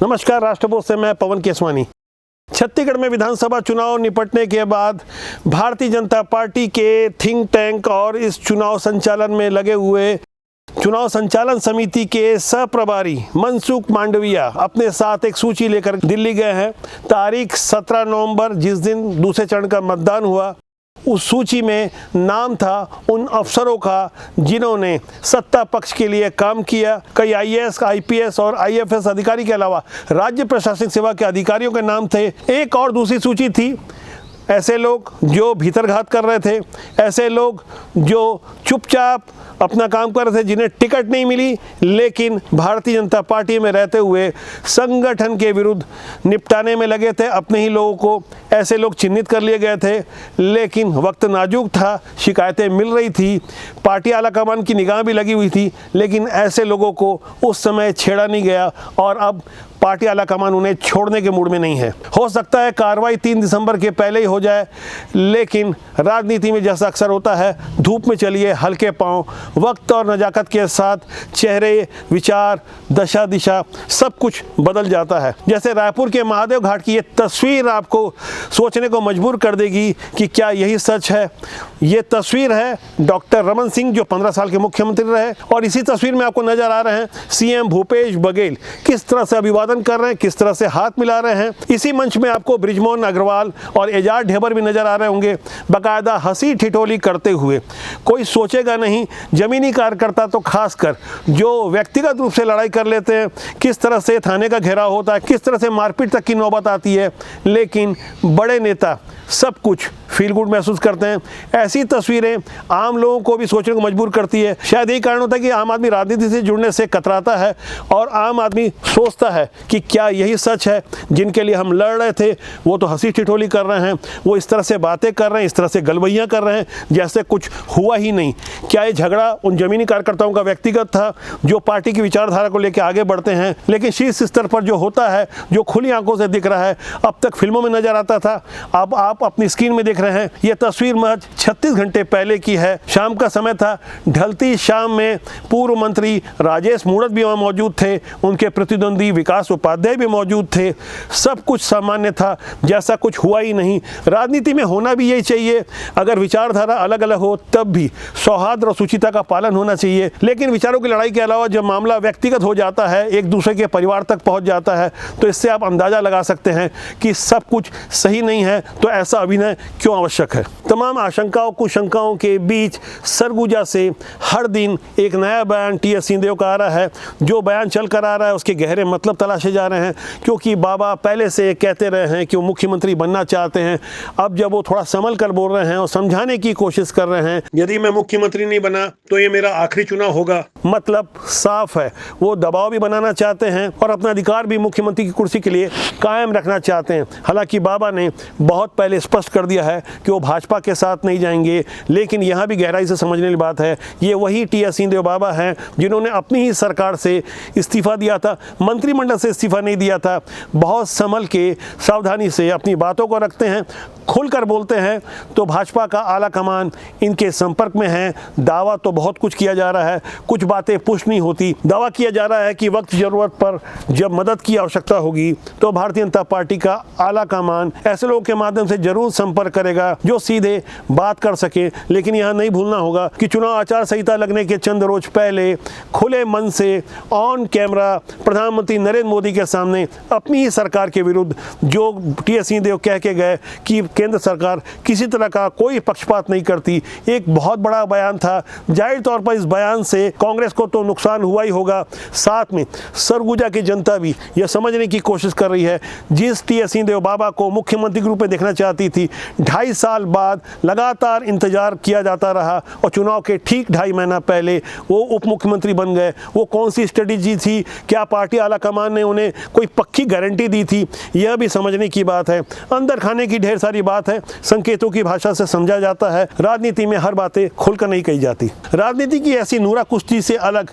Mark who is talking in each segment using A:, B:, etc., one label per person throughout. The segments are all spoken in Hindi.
A: नमस्कार, राष्ट्रपोस्ट से मैं पवन केसवानी। छत्तीसगढ़ में विधानसभा चुनाव निपटने के बाद भारतीय जनता पार्टी के थिंक टैंक और इस चुनाव संचालन में लगे हुए चुनाव संचालन समिति के सहप्रभारी मनसुख मांडविया अपने साथ एक सूची लेकर दिल्ली गए हैं। तारीख 17 नवंबर जिस दिन दूसरे चरण का मतदान हुआ, उस सूची में नाम था उन अफसरों का जिन्होंने सत्ता पक्ष के लिए काम किया। कई आईएएस, आईपीएस और आईएफएस अधिकारी के अलावा राज्य प्रशासनिक सेवा के अधिकारियों के नाम थे। एक और दूसरी सूची थी ऐसे लोग जो भीतरघात कर रहे थे, ऐसे लोग जो चुपचाप अपना काम कर रहे थे, जिन्हें टिकट नहीं मिली लेकिन भारतीय जनता पार्टी में रहते हुए संगठन के विरुद्ध निपटाने में लगे थे। अपने ही लोगों को ऐसे लोग चिन्हित कर लिए गए थे, लेकिन वक्त नाजुक था, शिकायतें मिल रही थी, पार्टी आलाकमान की निगाह भी लगी हुई थी, लेकिन ऐसे लोगों को उस समय छेड़ा नहीं गया और अब पार्टी आलाकमान उन्हें छोड़ने के मूड में नहीं है। हो सकता है कार्रवाई 3 दिसंबर के पहले ही हो जाए, लेकिन राजनीति में जैसा अक्सर होता है, धूप में चलिए हल्के पांव, वक्त और नजाकत के साथ चेहरे, विचार, दशा दिशा सब कुछ बदल जाता है। जैसे रायपुर के महादेव घाट की ये तस्वीर आपको सोचने को मजबूर कर देगी कि क्या यही सच है। ये तस्वीर है डॉक्टर रमन सिंह जो 15 साल के मुख्यमंत्री रहे, और इसी तस्वीर में आपको नजर आ रहे हैं सीएम भूपेश बघेल किस तरह से अभिवादन कर रहे हैं, किस तरह से हाथ मिला रहे हैं। इसी मंच में आपको बृजमोहन अग्रवाल और एजाज ढेबर भी नजर आ रहे होंगे, बाकायदा हंसी ठिठोली करते हुए। कोई सोचेगा नहीं, जमीनी कार्यकर्ता तो खासकर जो व्यक्तिगत रूप से लड़ाई कर लेते हैं, किस तरह से थाने का घेराव होता है, किस तरह से मारपीट तक की नौबत आती है, लेकिन बड़े नेता सब कुछ फील गुड महसूस करते हैं। ऐसी तस्वीरें आम लोगों को भी सोचने को मजबूर करती है। शायद यही कारण होता है कि आम आदमी राजनीति से जुड़ने से कतराता है और आम आदमी सोचता है कि क्या यही सच है। जिनके लिए हम लड़ रहे थे वो तो हंसी ठिठोली कर रहे हैं, वो इस तरह से बातें कर रहे हैं, इस तरह से गलबैयाँ कर रहे हैं जैसे कुछ हुआ ही नहीं। क्या ये झगड़ा उन जमीनी कार्यकर्ताओं का व्यक्तिगत था जो पार्टी की विचारधारा को लेकर आगे बढ़ते हैं, लेकिन शीर्ष स्तर पर जो होता है, जो खुली आंखों से दिख रहा है, अब तक फिल्मों में नजर आता था, अब आप अपनी स्क्रीन में देख रहे हैं। यह तस्वीर महज 36 घंटे पहले की है। शाम का समय था, ढलती शाम में पूर्व मंत्री राजेश मूणत भी वहां मौजूद थे, उनके प्रतिद्वंदी विकास उपाध्याय भी मौजूद थे। सब कुछ सामान्य था, जैसा कुछ हुआ ही नहीं। राजनीति में होना भी यही चाहिए, अगर विचारधारा अलग अलग हो तब भी सौहार्द और सुचिता का पालन होना चाहिए। लेकिन विचारों की लड़ाई के अलावा जब मामला व्यक्तिगत हो जाता है, एक दूसरे के परिवार तक पहुंच जाता है, तो इससे आप अंदाजा लगा सकते हैं कि सब कुछ सही नहीं है, तो ऐसा अभिनय क्यों आवश्यक है। तमाम आशंकाओं कुशंकाओं के बीच सरगुजा से हर दिन एक नया बयान टीएस सिंहदेव का आ रहा है। जो बयान चल कर आ रहा है उसके गहरे मतलब तलाशे जा रहे हैं, क्योंकि बाबा पहले से कहते रहे हैं कि वो मुख्यमंत्री बनना चाहते हैं। अब जब वो थोड़ा संभल कर बोल रहे हैं और समझाने की कोशिश कर रहे हैं, यदि मैं मुख्यमंत्री नहीं बना तो ये मेरा आखिरी चुनाव होगा, मतलब साफ है वो दबाव भी बनाना चाहते हैं और अपना अधिकार भी मुख्यमंत्री की कुर्सी के लिए कायम रखना चाहते हैं। हालांकि बाबा ने बहुत पहले स्पष्ट कर दिया है कि वो भाजपा के साथ नहीं जाएंगे, लेकिन यहाँ भी गहराई से समझने वाली बात है, ये वही टीएस सिंहदेव बाबा हैं जिन्होंने अपनी ही सरकार से इस्तीफा दिया था, मंत्रिमंडल से इस्तीफा नहीं दिया था। बहुत संभल के सावधानी से अपनी बातों को रखते हैं, खुलकर बोलते हैं, तो भाजपा का आला कमान इनके संपर्क में है। दावा तो बहुत कुछ किया जा रहा है, कुछ बातें पुष्ट नहीं होती। दावा किया जा रहा है कि वक्त जरूरत पर जब मदद की आवश्यकता होगी तो भारतीय जनता पार्टी का आला कमान ऐसे लोगों के माध्यम से जरूर संपर्क करेगा जो सीधे बात कर सके। लेकिन यह नहीं भूलना होगा कि चुनाव आचार संहिता लगने के चंद रोज पहले खुले मन से ऑन कैमरा प्रधानमंत्री नरेंद्र मोदी के सामने अपनी ही सरकार के विरुद्ध जो टीएस सिंहदेव कह के गए कि केंद्र सरकार किसी तरह का कोई पक्षपात नहीं करती, एक बहुत बड़ा बयान था। जाहिर तौर पर इस बयान से कांग्रेस को तो नुकसान हुआ ही होगा, साथ में सरगुजा की जनता भी यह समझने की कोशिश कर रही है, जिस टीएस सिंहदेव बाबा को मुख्यमंत्री के रूप में देखना चाहती थी, 2.5 साल बाद लगातार इंतजार किया जाता रहा और चुनाव के ठीक 2.5 महीना पहले वो उप मुख्यमंत्री बन गए। वो कौन सी स्ट्रेटेजी थी, क्या पार्टी आलाकमान ने उन्हें कोई पक्की गारंटी दी थी, यह भी समझने की बात है। अंदर खाने की ढेर सारी बात है, संकेतों की भाषा से समझा जाता है। राजनीति में हर बातें खुलकर नहीं कही जाती। राजनीति की ऐसी नूरा कुश्ती से अलग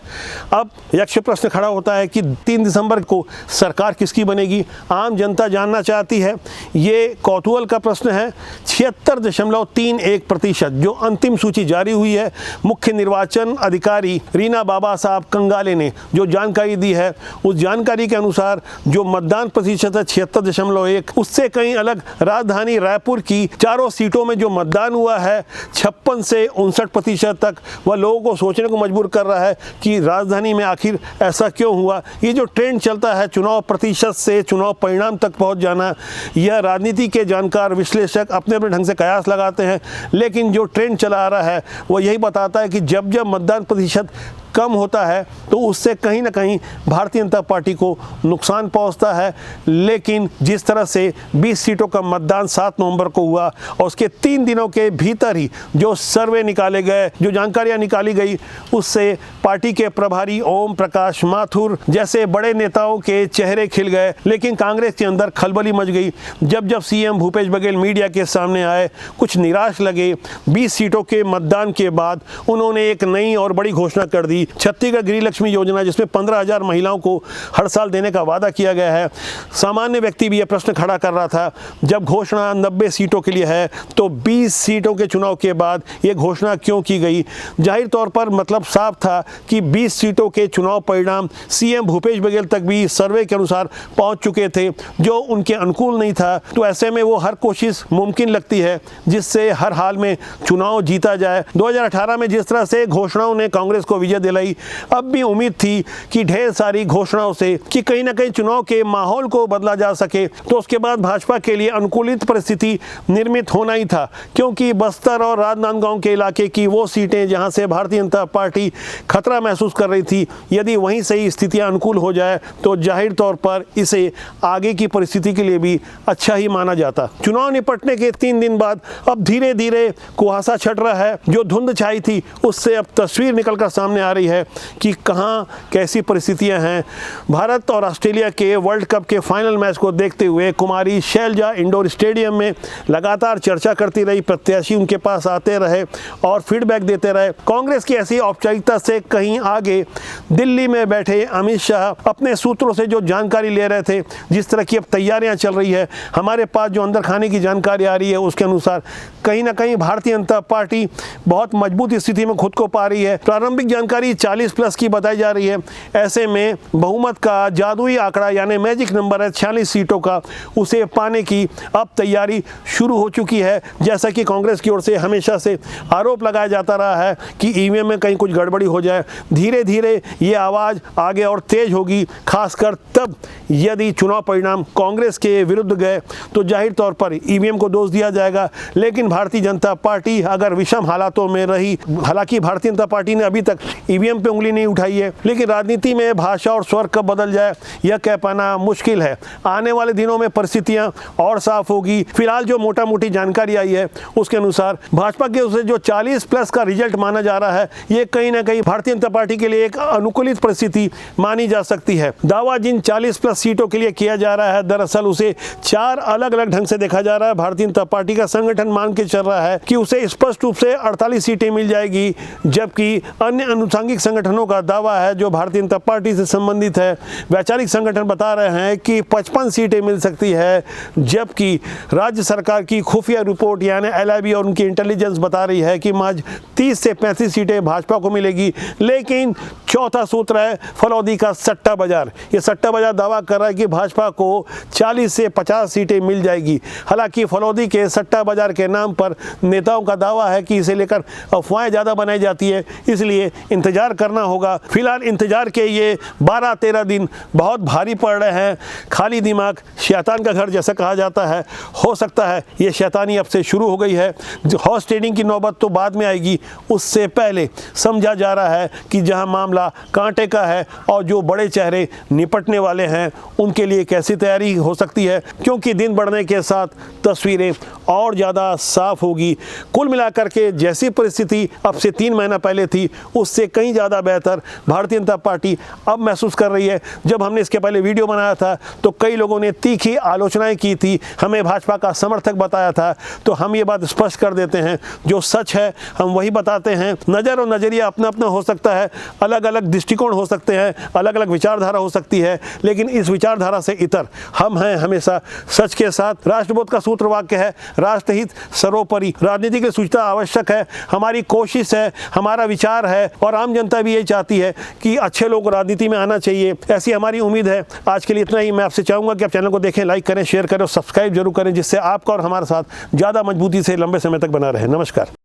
A: अब यक्ष प्रश्न खड़ा होता है कि 3 दिसंबर को सरकार किसकी बनेगी। आम जनता जानना चाहती है, ये कौतूहल का प्रश्न है। 76.31 प्रतिशत। जो अंतिम सूची जारी हुई है, मुख्य निर्वाचन अधिकारी रीना बाबा साहब कंगाले ने जो जानकारी दी है, उस जानकारी के अनुसार जो मतदान प्रतिशत है 76.1, उससे कहीं अलग राजधानी रायपुर की चारों सीटों में जो मतदान हुआ है 56 से 59% तक, वह लोगों को सोचने को मजबूर कर रहा है कि राजधानी में आखिर ऐसा क्यों हुआ। ये जो ट्रेंड चलता है चुनाव प्रतिशत से चुनाव परिणाम तक पहुंच जाना, यह राजनीति के जानकार विश्लेषक अपने अपने ढंग से कयास लगाते हैं, लेकिन जो ट्रेंड चला आ रहा है वह यही बताता है कि जब जब मतदान प्रतिशत कम होता है तो उससे कहीं ना कहीं भारतीय जनता पार्टी को नुकसान पहुंचता है। लेकिन जिस तरह से 20 सीटों का मतदान 7 नवंबर को हुआ और उसके 3 दिनों के भीतर ही जो सर्वे निकाले गए, जो जानकारियां निकाली गई, उससे पार्टी के प्रभारी ओम प्रकाश माथुर जैसे बड़े नेताओं के चेहरे खिल गए। लेकिन कांग्रेस के अंदर खलबली मच गई जब जब सीएम भूपेश बघेल मीडिया के सामने आए, कुछ निराश लगे। 20 सीटों के मतदान के बाद उन्होंने एक नई और बड़ी घोषणा कर दी, छत्तीसगढ़ गृह लक्ष्मी योजना, जिसमें 15,000 महिलाओं को हर साल देने का वादा किया गया है। सामान्य व्यक्ति भी यह प्रश्न खड़ा कर रहा था, जब घोषणा 90 सीटों के लिए है तो 20 सीटों के चुनाव के बाद यह घोषणा क्यों की गई। जाहिर तौर पर मतलब साफ था कि 20 सीटों के चुनाव परिणाम सीएम भूपेश बघेल तक भी सर्वे के अनुसार पहुंच चुके थे, जो उनके अनुकूल नहीं था। तो ऐसे में वो हर कोशिश मुमकिन लगती है जिससे हर हाल में चुनाव जीता जाए। 2018 में जिस तरह से घोषणाओं ने कांग्रेस को विजय दिलाई, अब भी उम्मीद थी कि ढेर सारी घोषणाओं से कि कहीं ना कहीं चुनाव के माहौल को बदला जा सके। तो उसके बाद भाजपा के लिए अनुकूलित परिस्थिति निर्मित होना ही था, क्योंकि बस्तर और राजनांदगांव के इलाके की वो सीटें जहां से भारतीय जनता पार्टी खतरा महसूस कर रही थी, यदि वहीं से ही स्थितियां अनुकूल हो जाए तो जाहिर तौर पर इसे आगे की परिस्थिति के लिए भी अच्छा ही माना जाता। चुनाव निपटने के 3 दिन बाद अब धीरे धीरे कुहासा छट रहा है। जो धुंध छाई थी उससे अब तस्वीर निकलकर सामने आ रही है कि कहां कैसी परिस्थितियां हैं। भारत और ऑस्ट्रेलिया के वर्ल्ड कप के फाइनल मैच को देखते हुए कुमारी शैलजा इंडोर स्टेडियम में लगातार चर्चा करती रही, प्रत्याशी उनके पास आते रहे और फीडबैक देते रहे। कांग्रेस की ऐसी औपचारिकता से कहीं आगे दिल्ली में बैठे अमित शाह अपने सूत्रों से जो जानकारी ले रहे थे, जिस तरह की अब तैयारियां चल रही है, हमारे पास जो अंदर खाने की जानकारी आ रही है उसके अनुसार कहीं ना कहीं भारतीय जनता पार्टी बहुत मजबूत स्थिति में खुद को पा रही है। प्रारंभिक जानकारी 40+ की बताई जा रही है। ऐसे में बहुमत का जादुई आंकड़ा यानी मैजिक नंबर है 46 सीटों का, उसे पाने की अब तैयारी शुरू हो चुकी है। जैसा कि कांग्रेस की ओर से हमेशा से आरोप लगाया जाता रहा है कि ईवीएम में कहीं कुछ गड़बड़ी हो जाए, धीरे धीरे ये आवाज़ आगे और तेज होगी, खासकर तब यदि चुनाव परिणाम कांग्रेस के विरुद्ध गए तो जाहिर तौर पर ईवीएम को दोष दिया जाएगा। लेकिन भारतीय जनता पार्टी अगर विषम हालातों में रही, हालांकि भारतीय जनता पार्टी ने अभी तक ईवीएम पे उंगली नहीं उठाई है, लेकिन राजनीति में भाषा और स्वर कब बदल जाए यह कह पाना मुश्किल है। आने वाले दिनों में परिस्थितियां और साफ होगी। फिलहाल जो मोटा मोटी जानकारी आई है उसके अनुसार भाजपा के उसे जो 40+ का रिजल्ट माना जा रहा है, ये कहीं ना कहीं भारतीय जनता पार्टी के लिए एक अनुकूलित परिस्थिति मानी जा सकती है। दावा जिन 40+ सीटों के लिए किया जा रहा है, दरअसल उसे 4 अलग अलग ढंग से देखा जा रहा है। भारतीय जनता पार्टी का संगठन मान के चल रहा है कि उसे स्पष्ट रूप से 48 सीटें मिल जाएगी, जबकि अन्य अनुषंगिक संगठनों का दावा है जो भारतीय जनता पार्टी से संबंधित है, वैचारिक संगठन बता रहे हैं कि 55 सीटें मिल सकती है, जबकि राज्य सरकार की खुफिया रिपोर्ट यानी LIB और उनकी इंटेलिजेंस बता रही है कि महज 30 से 35 सीटें भाजपा को मिलेगी। लेकिन चौथा सूत्र है फलौदी का सट्टा बाजार। ये सट्टा बाजार दावा कर रहा है कि भाजपा को 40 से 50 सीटें मिल जाएगी। हालांकि फलौदी के सट्टा बाजार के नाम पर नेताओं का दावा है कि इसे लेकर अफवाहें ज़्यादा बनाई जाती है, इसलिए इंतजार करना होगा। फिलहाल इंतजार के ये 12-13 दिन बहुत भारी पड़ रहे हैं। खाली दिमाग शैतान का घर जैसा कहा जाता है, हो सकता है ये शैतानी अब से शुरू हो गई है। जो हॉर्स ट्रेडिंग की नौबत तो बाद में आएगी, उससे पहले समझा जा रहा है कि जहां मामला कांटे का है और जो बड़े चेहरे निपटने वाले हैं उनके लिए कैसी तैयारी हो सकती है, क्योंकि दिन बढ़ने के साथ तस्वीरें और ज़्यादा साफ होगी। कुल मिलाकर के जैसी परिस्थिति अब से 3 महीना पहले थी, उससे कहीं ज़्यादा बेहतर भारतीय जनता पार्टी अब महसूस कर रही है। जब हमने इसके पहले वीडियो बनाया था तो कई लोगों ने तीखी आलोचनाएं की थी, हमें भाजपा का समर्थक बताया था। तो हम ये बात स्पष्ट कर देते हैं, जो सच है हम वही बताते हैं। नज़र और नज़रिया अपना अपना हो सकता है, अलग अलग दृष्टिकोण हो सकते हैं, अलग अलग विचारधारा हो सकती है, लेकिन इस विचारधारा से इतर हम हैं हमेशा सच के साथ। राष्ट्रबोध का सूत्र वाक्य है, राष्ट्रहित सर्वोपरि। राजनीति की सूचना आवश्यक है, हमारी कोशिश है, हमारा विचार है, और आम जनता भी यही चाहती है कि अच्छे लोग राजनीति में आना चाहिए, ऐसी हमारी उम्मीद है। आज के लिए इतना ही। मैं आपसे चाहूँगा कि आप चैनल को देखें, लाइक करें, शेयर करें और सब्सक्राइब जरूर करें, जिससे आपका और हमारे साथ ज़्यादा मजबूती से लंबे समय तक बना रहे। नमस्कार।